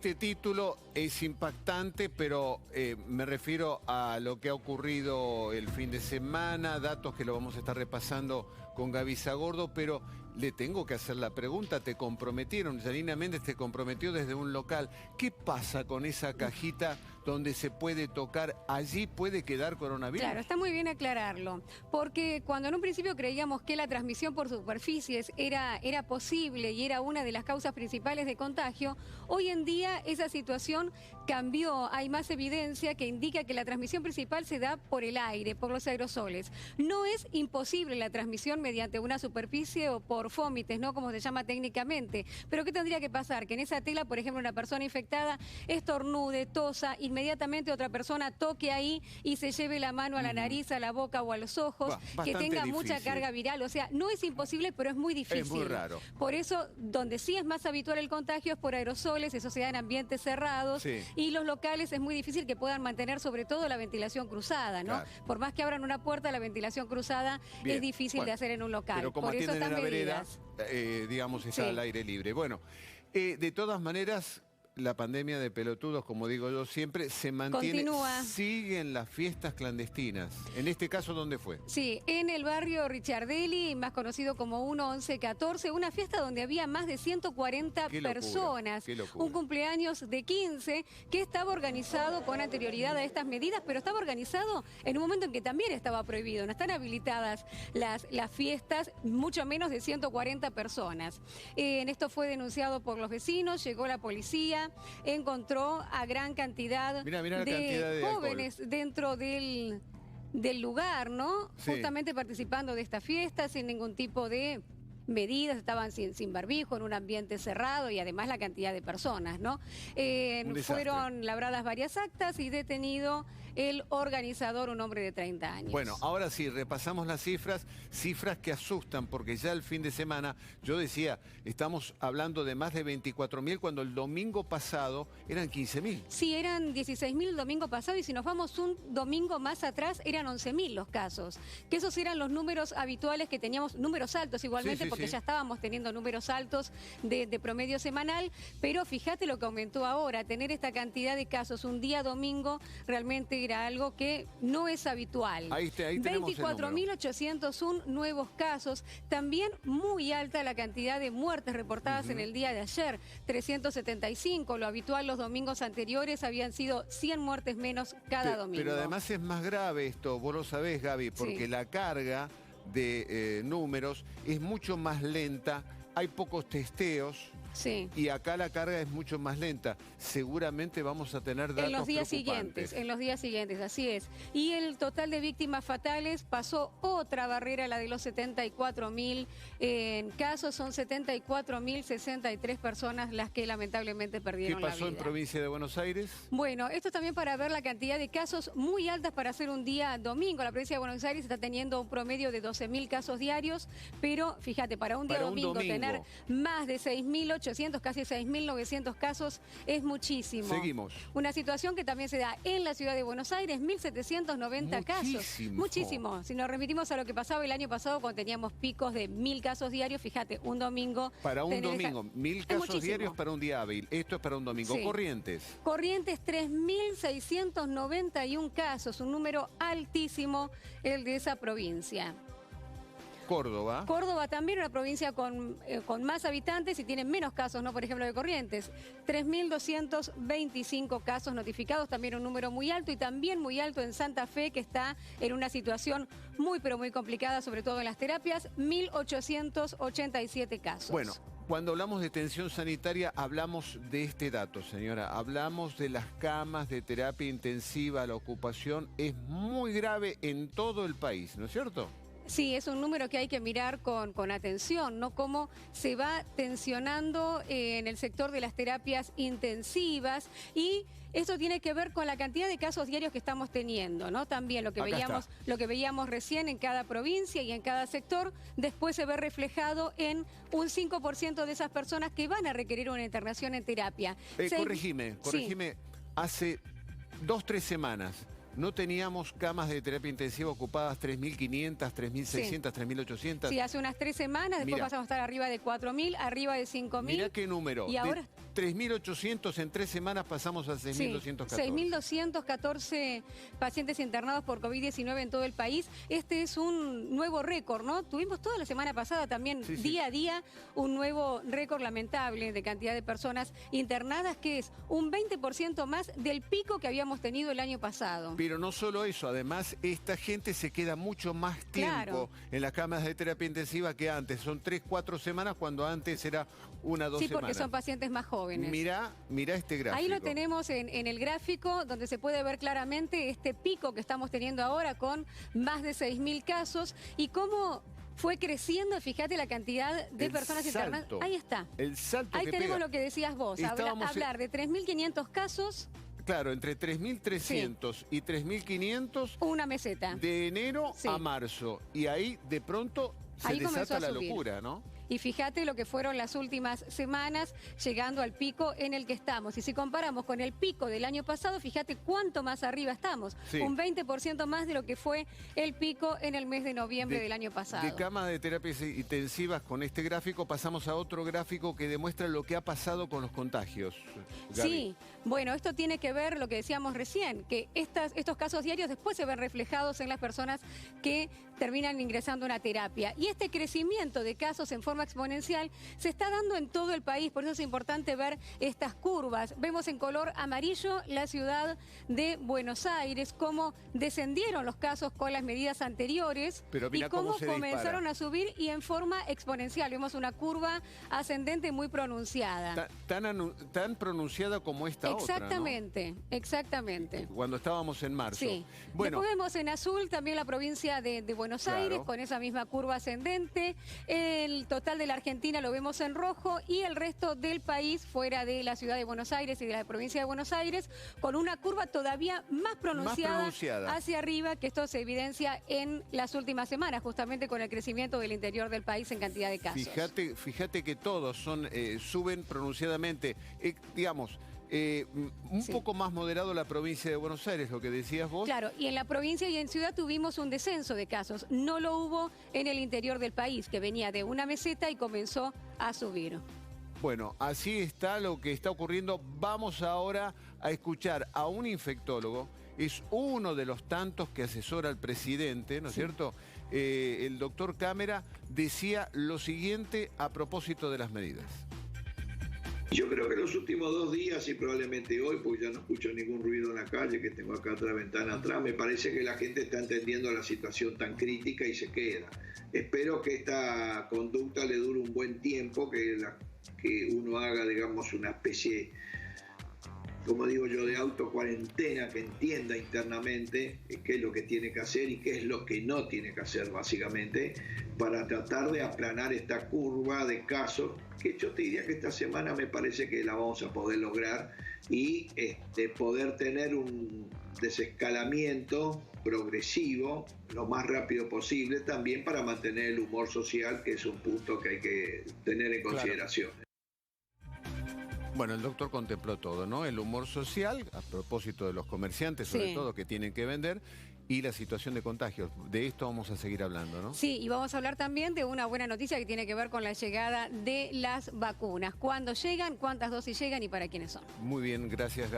Este título es impactante, pero me refiero a lo que ha ocurrido el fin de semana, datos que lo vamos a estar repasando con Gaby Zagordo, pero le tengo que hacer la pregunta, te comprometieron, Yanina Méndez te comprometió desde un local. ¿Qué pasa con esa cajita donde se puede tocar? ¿Allí puede quedar coronavirus? Claro, está muy bien aclararlo, porque cuando en un principio creíamos que la transmisión por superficies era posible y era una de las causas principales de contagio, hoy en día esa situación cambió. Hay más evidencia que indica que la transmisión principal se da por el aire, por los aerosoles. No es imposible la transmisión mediante una superficie o por fómites, ¿no? Como se llama técnicamente. Pero ¿qué tendría que pasar? Que en esa tela, por ejemplo, una persona infectada estornude, tosa, inmediatamente otra persona toque ahí y se lleve la mano a la nariz, a la boca o a los ojos, que tenga difícil. Mucha carga viral. O sea, no es imposible, pero es muy difícil. Es muy raro. Por eso, donde sí es más habitual el contagio es por aerosoles, eso se da en ambientes cerrados, sí. Y los locales es muy difícil que puedan mantener sobre todo la ventilación cruzada, ¿no? Claro. Por más que abran una puerta, la ventilación cruzada Bien. es difícil de hacer en un local. Pero como por eso atienden están en la vereda, medidas. digamos, está Sí. al aire libre. Bueno, de todas maneras, la pandemia de pelotudos, como digo yo siempre, se mantiene. Continúa. Siguen las fiestas clandestinas. En este caso, ¿dónde fue? Sí, en el barrio Richardelli, más conocido como 1114, una fiesta donde había más de 140 Qué locura, personas. qué locura. Un cumpleaños de 15 que estaba organizado con anterioridad a estas medidas, pero estaba organizado en un momento en que también estaba prohibido. No están habilitadas las fiestas, mucho menos de 140 personas. En esto fue denunciado por los vecinos, llegó la policía, encontró a gran cantidad, Mirá la cantidad de jóvenes dentro del lugar, ¿no? Sí. Justamente participando de esta fiesta sin ningún tipo de medidas, estaban sin barbijo, en un ambiente cerrado y además la cantidad de personas, ¿no? Fueron labradas varias actas y detenido el organizador, un hombre de 30 años. Bueno, ahora sí, repasamos las cifras que asustan, porque ya el fin de semana, yo decía, estamos hablando de más de 24.000, cuando el domingo pasado eran 15.000. Sí, eran 16.000 el domingo pasado y si nos vamos un domingo más atrás eran 11.000 los casos. Que esos eran los números habituales que teníamos, números altos igualmente, Sí, porque ya estábamos teniendo números altos de promedio semanal, pero fíjate lo que aumentó ahora, tener esta cantidad de casos un día domingo realmente era algo que no es habitual. Ahí tenemos 24.801 nuevos casos, también muy alta la cantidad de muertes reportadas en el día de ayer, 375, lo habitual los domingos anteriores habían sido 100 muertes menos cada domingo. Pero además es más grave esto, vos lo sabés, Gaby, porque Sí. la carga de números es mucho más lenta, hay pocos testeos. Sí. Y acá la carga es mucho más lenta. Seguramente vamos a tener datos En los días preocupantes. siguientes, así es. Y el total de víctimas fatales pasó otra barrera, la de los 74.000 en casos. Son 74.063 personas las que lamentablemente perdieron la vida. ¿Qué pasó en provincia de Buenos Aires? Bueno, esto también para ver la cantidad de casos muy altas para hacer un día domingo. La provincia de Buenos Aires está teniendo un promedio de 12.000 casos diarios, pero fíjate, para un día domingo tener más de 6.800, casi 6.900 casos es muchísimo. Seguimos. Una situación que también se da en la ciudad de Buenos Aires, 1.790 casos. Muchísimo. Si nos remitimos a lo que pasaba el año pasado cuando teníamos picos de 1.000 casos diarios, fíjate, un domingo. Para un domingo, 1.000 casos diarios para un día hábil. Esto es para un domingo. Sí. Corrientes. Corrientes, 3.691 casos, un número altísimo el de esa provincia. Córdoba. Córdoba también, una provincia con más habitantes y tiene menos casos, ¿no? Por ejemplo, de Corrientes. 3.225 casos notificados, también un número muy alto y también muy alto en Santa Fe, que está en una situación muy, pero muy complicada, sobre todo en las terapias, 1.887 casos. Bueno, cuando hablamos de tensión sanitaria, hablamos de este dato, señora. Hablamos de las camas de terapia intensiva, la ocupación es muy grave en todo el país, ¿no es cierto? Sí, es un número que hay que mirar con atención, ¿no? Cómo se va tensionando en el sector de las terapias intensivas y esto tiene que ver con la cantidad de casos diarios que estamos teniendo, ¿no? También lo que veíamos recién en cada provincia y en cada sector, después se ve reflejado en un 5% de esas personas que van a requerir una internación en terapia. Corregime, Sí. hace 2 o 3 semanas no teníamos camas de terapia intensiva ocupadas 3.500, 3.600, 3.800. Sí, hace unas 3 semanas, después pasamos a estar arriba de 4.000, arriba de 5.000. Mirá qué número. Y ahora... 3.800 en 3 semanas pasamos a 6.214. 6.214 pacientes internados por COVID-19 en todo el país. Este es un nuevo récord, ¿no? Tuvimos toda la semana pasada también, día a día, un nuevo récord lamentable de cantidad de personas internadas, que es un 20% más del pico que habíamos tenido el año pasado. Pero no solo eso, además esta gente se queda mucho más tiempo en las camas de terapia intensiva que antes. Son 3, 4 semanas cuando antes era 1, 2 semanas. Sí, porque son pacientes más jóvenes. Mirá este gráfico. Ahí lo tenemos en el gráfico, donde se puede ver claramente este pico que estamos teniendo ahora con más de 6.000 casos y cómo fue creciendo, fíjate la cantidad de personas internadas. Ahí está. El salto Ahí que tenemos pega. lo que decías vos, hablar de 3.500 casos. Claro, entre 3.300 y 3.500. Una meseta. De enero a marzo. Y ahí de pronto se desata la locura, ¿no? Y fíjate lo que fueron las últimas semanas, llegando al pico en el que estamos. Y si comparamos con el pico del año pasado, fíjate cuánto más arriba estamos. Un 20% más de lo que fue el pico en el mes de noviembre del año pasado. De camas de terapias intensivas, con este gráfico pasamos a otro gráfico que demuestra lo que ha pasado con los contagios. Gaby. Sí, bueno, esto tiene que ver, lo que decíamos recién, que estos casos diarios después se ven reflejados en las personas que terminan ingresando a una terapia. Y este crecimiento de casos en forma exponencial se está dando en todo el país, por eso es importante ver estas curvas. Vemos en color amarillo la ciudad de Buenos Aires, cómo descendieron los casos con las medidas anteriores y cómo comenzaron a subir y en forma exponencial. Vemos una curva ascendente muy pronunciada. Tan pronunciada como esta exactamente, otra, ¿no? Exactamente. Cuando estábamos en marzo. Sí. Bueno, después vemos en azul también la provincia de Buenos Aires, con esa misma curva ascendente. El total de la Argentina lo vemos en rojo y el resto del país, fuera de la ciudad de Buenos Aires y de la provincia de Buenos Aires, con una curva todavía más pronunciada hacia arriba, que esto se evidencia en las últimas semanas, justamente con el crecimiento del interior del país en cantidad de casos. Fíjate que todos suben pronunciadamente, digamos. Un poco más moderado la provincia de Buenos Aires, lo que decías vos. Claro, y en la provincia y en ciudad tuvimos un descenso de casos. No lo hubo en el interior del país, que venía de una meseta y comenzó a subir. Bueno, así está lo que está ocurriendo. Vamos ahora a escuchar a un infectólogo. Es uno de los tantos que asesora al presidente, ¿no es cierto? El doctor Cámara decía lo siguiente a propósito de las medidas. Yo creo que los últimos 2 días y probablemente hoy, porque ya no escucho ningún ruido en la calle, que tengo acá otra ventana atrás, me parece que la gente está entendiendo la situación tan crítica y se queda. Espero que esta conducta le dure un buen tiempo, que uno haga, digamos, una especie, como digo yo, de autocuarentena, que entienda internamente qué es lo que tiene que hacer y qué es lo que no tiene que hacer, básicamente, para tratar de aplanar esta curva de casos, que yo te diría que esta semana me parece que la vamos a poder lograr y poder tener un desescalamiento progresivo lo más rápido posible, también para mantener el humor social, que es un punto que hay que tener en consideración. Bueno, el doctor contempló todo, ¿no? El humor social, a propósito de los comerciantes, sobre todo, que tienen que vender, y la situación de contagios. De esto vamos a seguir hablando, ¿no? Sí, y vamos a hablar también de una buena noticia que tiene que ver con la llegada de las vacunas. ¿Cuándo llegan? ¿Cuántas dosis llegan y para quiénes son? Muy bien, gracias.